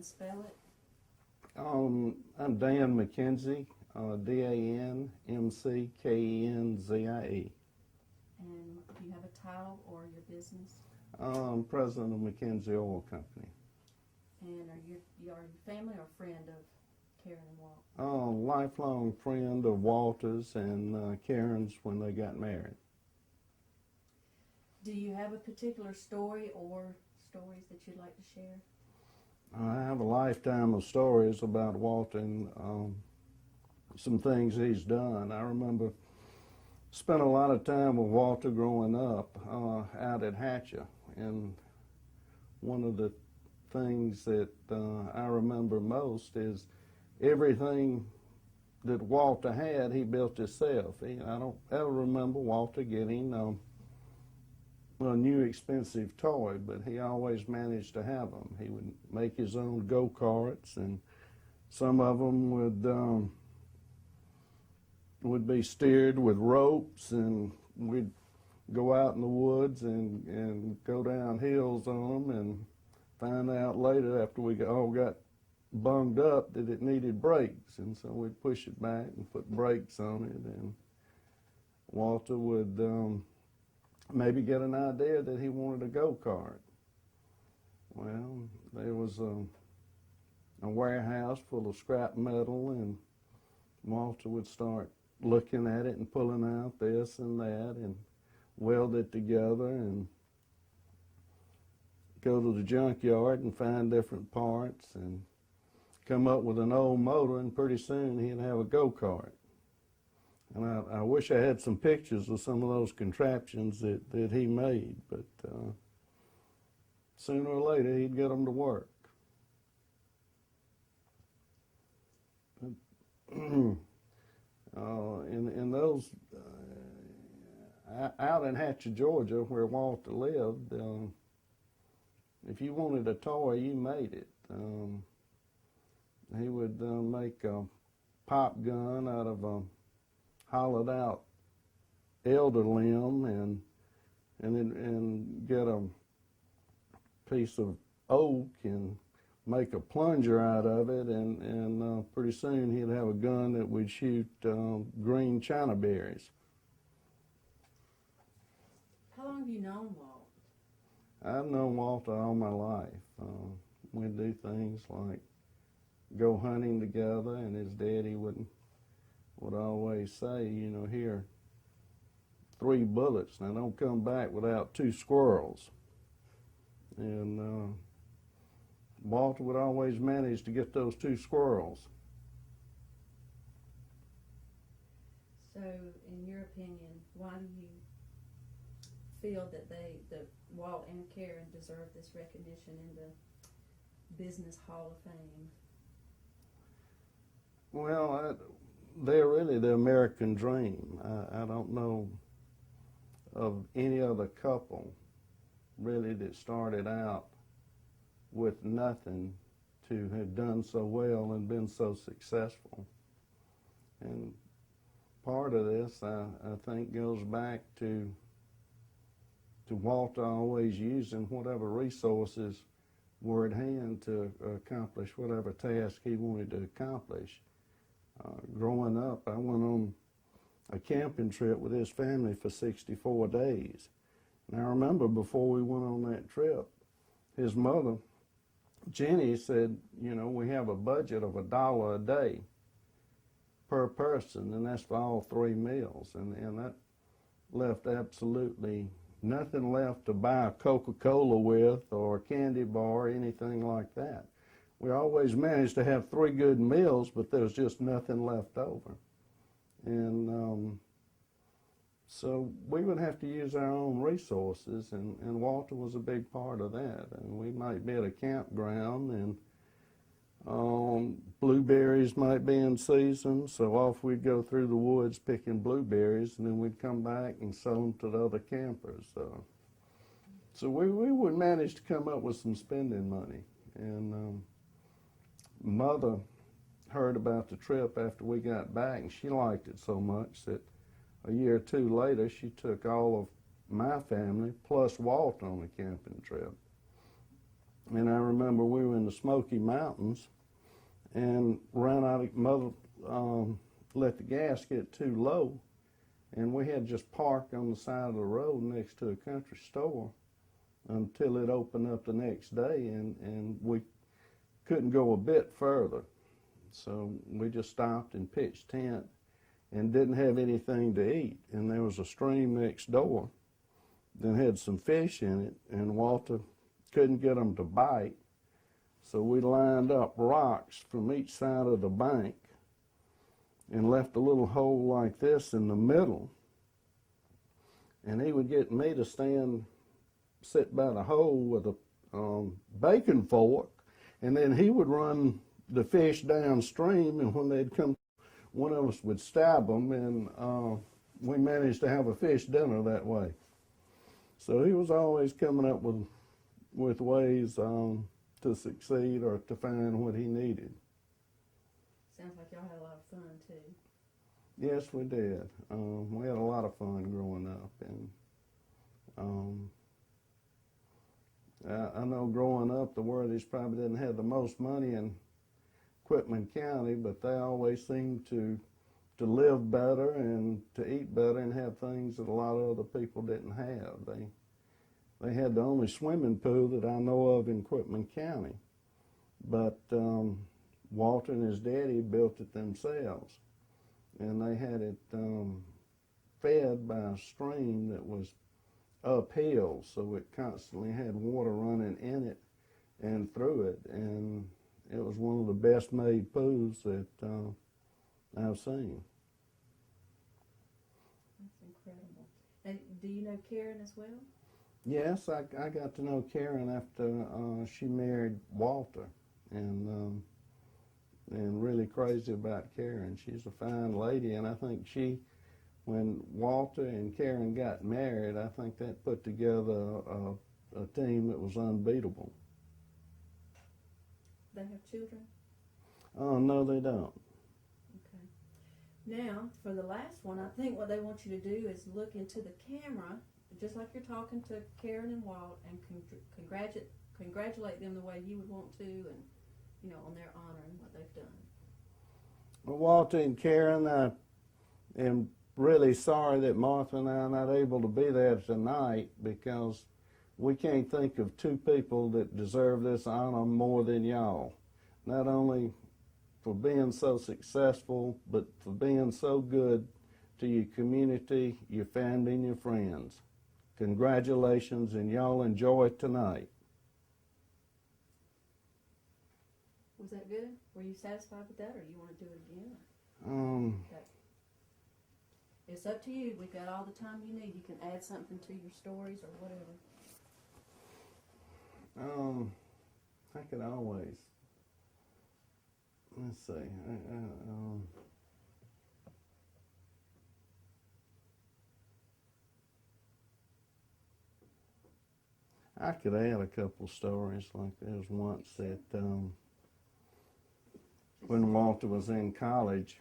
spell it? I'm Dan McKenzie, DANMCKENZIE. And do you have a title or your business? I'm president of McKenzie Oil Company. And are you family or friend of Karen and Walt? Lifelong friend of Walter's and Karen's when they got married. Do you have a particular story or stories that you'd like to share? I have a lifetime of stories about Walter and some things he's done. I remember spent a lot of time with Walter growing up out at Hatcher, and one of the things that I remember most is everything that Walter had, he built himself. I don't ever remember Walter getting a new expensive toy, but he always managed to have them. He would make his own go-karts, and some of them would be steered with ropes, and we'd go out in the woods and go down hills on them and find out later after we all got bunged up that it needed brakes, and so we'd push it back and put brakes on it, and Walter would maybe get an idea that he wanted a go-kart. Well, there was a warehouse full of scrap metal, and Walter would start looking at it and pulling out this and that and weld it together and go to the junkyard and find different parts and come up with an old motor, and pretty soon he'd have a go-kart. And I wish I had some pictures of some of those contraptions that he made, but sooner or later he'd get them to work. In those, out in Hatcher, Georgia, where Walter lived, if you wanted a toy, you made it. He would make a pop gun out of a hollowed out elder limb and get a piece of oak and make a plunger out of it, and pretty soon he'd have a gun that would shoot green china berries. How long have you known Walt? I've known Walter all my life. We'd do things like go hunting together, and his daddy would always say, you know, here, 3 bullets, now don't come back without 2 squirrels. And Walter would always manage to get those 2 squirrels. So, in your opinion, why do you feel that Walt and Karen deserve this recognition in the Business Hall of Fame? Well, they're really the American dream. I don't know of any other couple really that started out with nothing to have done so well and been so successful. And part of this, I think, goes back to Walter always using whatever resources were at hand to accomplish whatever task he wanted to accomplish. Growing up, I went on a camping trip with his family for 64 days. And I remember before we went on that trip, his mother, Jenny, said, you know, we have a budget of $1 a day per person, and that's for all 3 meals. And that left absolutely nothing left to buy a Coca-Cola with or a candy bar or anything like that. We always managed to have 3 good meals, but there was just nothing left over. And so we would have to use our own resources, and Walter was a big part of that. And we might be at a campground, and blueberries might be in season, so off we'd go through the woods picking blueberries, and then we'd come back and sell them to the other campers. So we would manage to come up with some spending money. And Mother heard about the trip after we got back, and she liked it so much that a year or 2 later, she took all of my family plus Walt on a camping trip. And I remember we were in the Smoky Mountains and ran out of mother let the gas get too low, and we had just parked on the side of the road next to a country store until it opened up the next day, and we couldn't go a bit further. So we just stopped and pitched tent and didn't have anything to eat. And there was a stream next door that had some fish in it, and Walter couldn't get them to bite. So we lined up rocks from each side of the bank and left a little hole like this in the middle. And he would get me to sit by the hole with a bacon fork, and then he would run the fish downstream, and when they'd come, one of us would stab them, and we managed to have a fish dinner that way. So he was always coming up with ways to succeed or to find what he needed. Sounds like y'all had a lot of fun too. Yes, we did. We had a lot of fun growing up, and I know growing up the Worthies probably didn't have the most money in Quitman County, but they always seemed to live better and to eat better and have things that a lot of other people didn't have. They had the only swimming pool that I know of in Quitman County, but Walter and his daddy built it themselves, and they had it fed by a stream that was uphill, so it constantly had water running in it and through it, and it was one of the best made pools that I've seen. That's incredible. And do you know Karen as well? Yes, I got to know Karen after she married Walter, and really crazy about Karen. She's a fine lady, and I think when Walter and Karen got married, I think that put together a team that was unbeatable. They have children? Oh, no, they don't. Okay. Now, for the last one, I think what they want you to do is look into the camera, just like you're talking to Karen and Walt, and congratulate them the way you would want to, and, you know, on their honor and what they've done. Well, Walter and Karen, I am really sorry that Martha and I are not able to be there tonight, because we can't think of two people that deserve this honor more than y'all. Not only for being so successful, but for being so good to your community, your family, and your friends. Congratulations, and y'all enjoy it tonight. Was that good? Were you satisfied with that, or you want to do it again? Okay. It's up to you. We've got all the time you need. You can add something to your stories or whatever. I could always. Let's see. I could add a couple stories. Like there was once that when Walter was in college,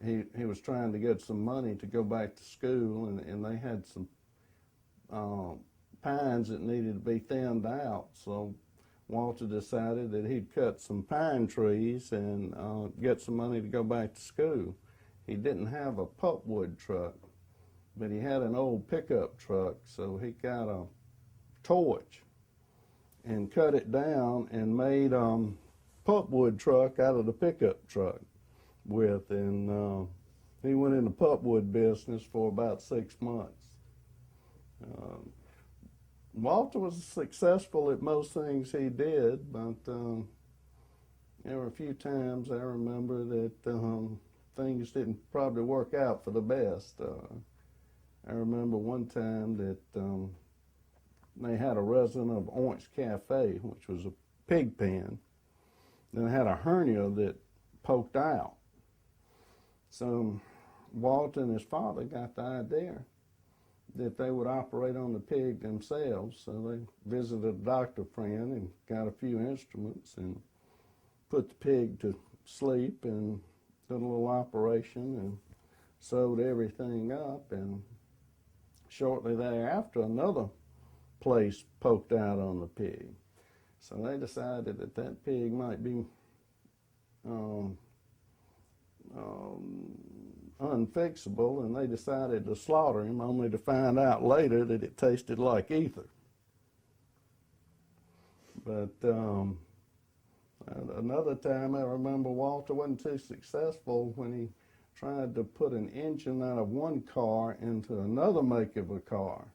he was trying to get some money to go back to school, and they had some pines that needed to be thinned out. So Walter decided that he'd cut some pine trees and get some money to go back to school. He didn't have a pulpwood truck, but he had an old pickup truck, so he got a torch and cut it down and made pulpwood truck out of the pickup truck with, and he went in the pulpwood business for about 6 months. Walter was successful at most things he did, but there were a few times I remember that things didn't probably work out for the best. I remember one time that they had a resident of Orange Cafe, which was a pig pen, and had a hernia that poked out. So Walter and his father got the idea that they would operate on the pig themselves. So they visited a doctor friend and got a few instruments and put the pig to sleep and did a little operation and sewed everything up. And shortly thereafter, another place poked out on the pig. So they decided that that pig might be unfixable, and they decided to slaughter him, only to find out later that it tasted like ether. But another time I remember Walter wasn't too successful when he tried to put an engine out of one car into another make of a car.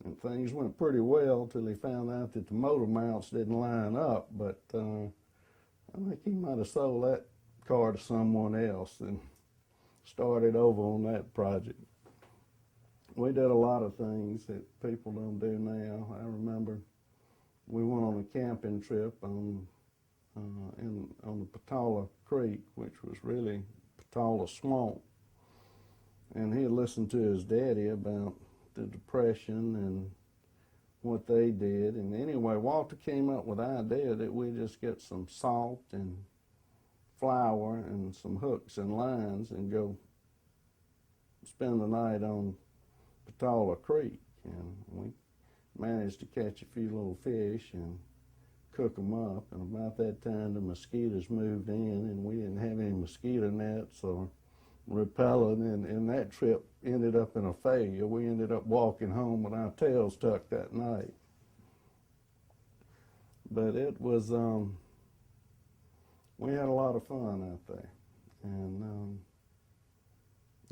And things went pretty well till he found out that the motor mounts didn't line up, but I think he might have sold that car to someone else and started over on that project. We did a lot of things that people don't do now. I remember we went on a camping trip on the Patala Creek, which was really Patala Swamp. And he had listened to his daddy about the Depression and what they did. And anyway, Walter came up with the idea that we just get some salt and flour and some hooks and lines and go spend the night on Patala Creek. And we managed to catch a few little fish and cook them up. And about that time, the mosquitoes moved in, and we didn't have any mosquito nets or repellent, and that trip ended up in a failure. We ended up walking home with our tails tucked that night. But it was, we had a lot of fun out there, and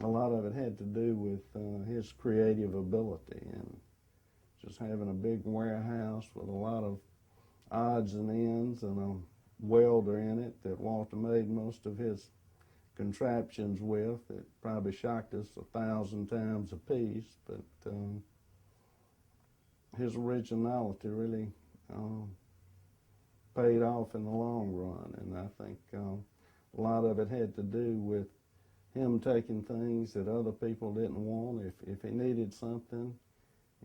a lot of it had to do with his creative ability and just having a big warehouse with a lot of odds and ends and a welder in it that Walter made most of his contraptions with. It probably shocked us 1,000 times a piece, but his originality really paid off in the long run, and I think a lot of it had to do with him taking things that other people didn't want. If he needed something,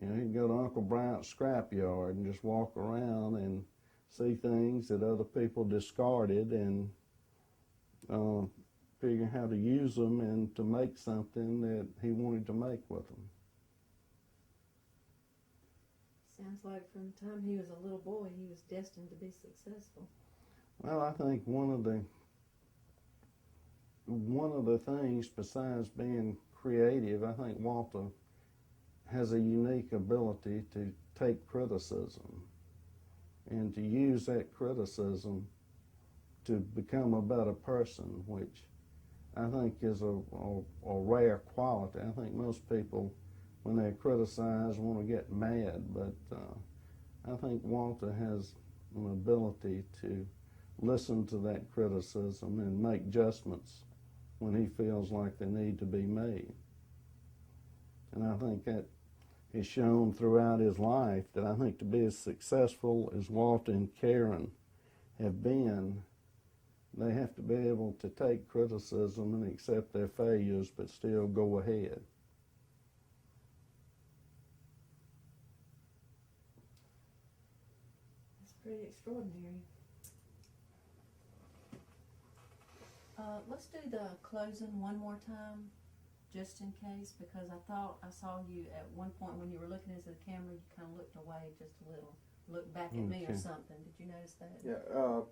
you know, he'd go to Uncle Bryant's scrapyard and just walk around and see things that other people discarded and figure how to use them and to make something that he wanted to make with them. Sounds like from the time he was a little boy, he was destined to be successful. Well, I think one of the things besides being creative, I think Walter has a unique ability to take criticism and to use that criticism to become a better person, which I think is a rare quality. I think most people, when they're criticized, want to get mad, but I think Walter has an ability to listen to that criticism and make adjustments when he feels like they need to be made. And I think that is shown throughout his life, that I think to be as successful as Walter and Karen have been, they have to be able to take criticism and accept their failures, but still go ahead. That's pretty extraordinary. Let's do the closing one more time, just in case, because I thought I saw you at one point when you were looking into the camera, you kind of looked away just a little, looked back at me or something. Did you notice that? Yeah,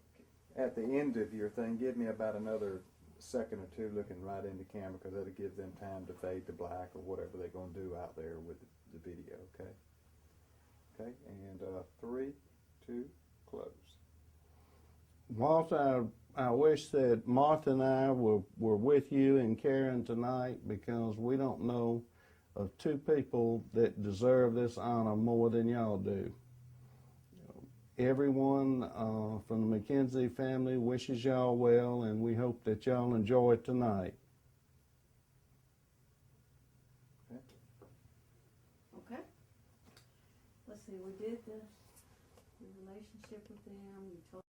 at the end of your thing, give me about another second or two looking right into camera, because that'll give them time to fade to black or whatever they're going to do out there with the video, okay? Okay, and 3, 2, close. Walter, I wish that Martha and I were with you and Karen tonight, because we don't know of two people that deserve this honor more than y'all do. Everyone from the McKenzie family wishes y'all well, and we hope that y'all enjoy it tonight. Okay. Let's see, we did the relationship with them. We told